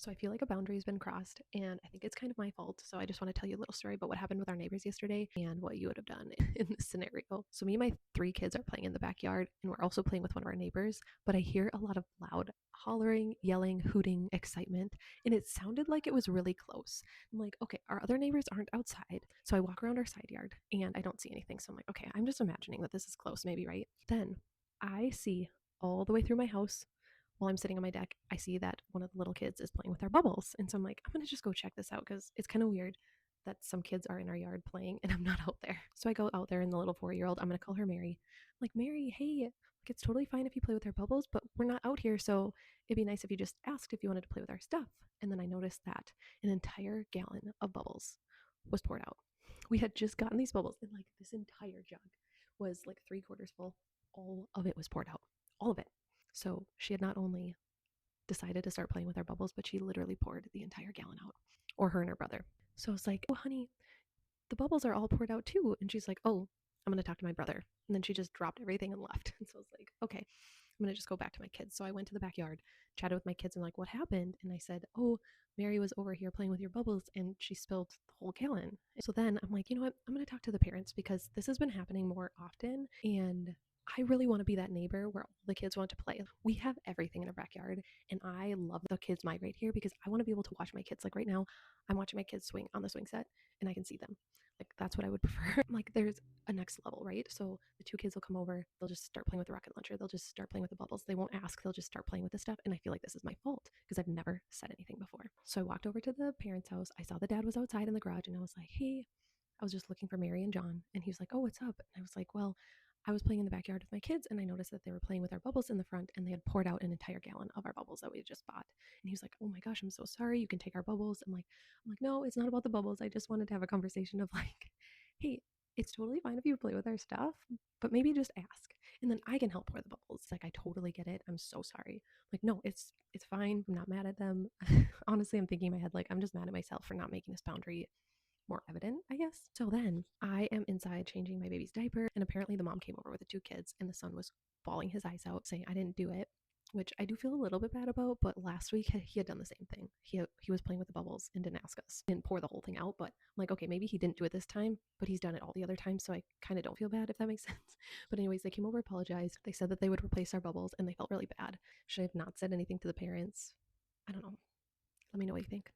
So I feel like a boundary has been crossed, and I think it's kind of my fault. So I just want to tell you a little story about what happened with our neighbors yesterday and what you would have done in this scenario. So me and my three kids are playing in the backyard, and we're also playing with one of our neighbors, but I hear a lot of loud hollering, yelling, hooting, excitement, and it sounded like it was really close. I'm like, okay, our other neighbors aren't outside. So I walk around our side yard and I don't see anything. So I'm like, okay, I'm just imagining that this is close, maybe, right? Then I see all the way through my house while I'm sitting on my deck, I see that one of the little kids is playing with our bubbles. And so I'm like, I'm going to just go check this out because it's kind of weird that some kids are in our yard playing and I'm not out there. So I go out there and the little 4-year-old, I'm going to call her Mary. I'm like, Mary, hey, like it's totally fine if you play with our bubbles, but we're not out here. So it'd be nice if you just asked if you wanted to play with our stuff. And then I noticed that an entire gallon of bubbles was poured out. We had just gotten these bubbles and like this entire jug was like 3/4 full. All of it was poured out. All of it. So she had not only decided to start playing with our bubbles, but she literally poured the entire gallon out, or her and her brother. So I was like, oh, honey, the bubbles are all poured out too. And she's like, oh, I'm going to talk to my brother. And then she just dropped everything and left. And so I was like, okay, I'm going to just go back to my kids. So I went to the backyard, chatted with my kids, and like, what happened? And I said, oh, Mary was over here playing with your bubbles and she spilled the whole gallon. So then I'm like, you know what? I'm going to talk to the parents because this has been happening more often. And I really want to be that neighbor where all the kids want to play. We have everything in our backyard, and I love the kids migrate here because I want to be able to watch my kids. Like right now, I'm watching my kids swing on the swing set, and I can see them. Like that's what I would prefer. Like there's a next level, right? So the two kids will come over, they'll just start playing with the rocket launcher, they'll just start playing with the bubbles. They won't ask, they'll just start playing with the stuff. And I feel like this is my fault because I've never said anything before. So I walked over to the parents' house. I saw the dad was outside in the garage, and I was like, hey, I was just looking for Mary and John. And he was like, oh, what's up? And I was like, well, I was playing in the backyard with my kids and I noticed that they were playing with our bubbles in the front and they had poured out an entire gallon of our bubbles that we had just bought. And he was like, oh my gosh, I'm so sorry. You can take our bubbles. I'm like, no, it's not about the bubbles. I just wanted to have a conversation of like, hey, it's totally fine if you play with our stuff, but maybe just ask. And then I can help pour the bubbles. It's like, I totally get it. I'm so sorry. I'm like, no, it's fine. I'm not mad at them. Honestly, I'm thinking in my head, like, I'm just mad at myself for not making this boundary more evident, I guess. So then I am inside changing my baby's diaper, and apparently the mom came over with the two kids, and the son was bawling his eyes out, saying I didn't do it, which I do feel a little bit bad about. But last week he had done the same thing. He was playing with the bubbles and didn't ask us, didn't pour the whole thing out. But I'm like, okay, maybe he didn't do it this time, but he's done it all the other times, so I kind of don't feel bad if that makes sense. But anyways, they came over, apologized. They said that they would replace our bubbles, and they felt really bad. Should I have not said anything to the parents? I don't know. Let me know what you think.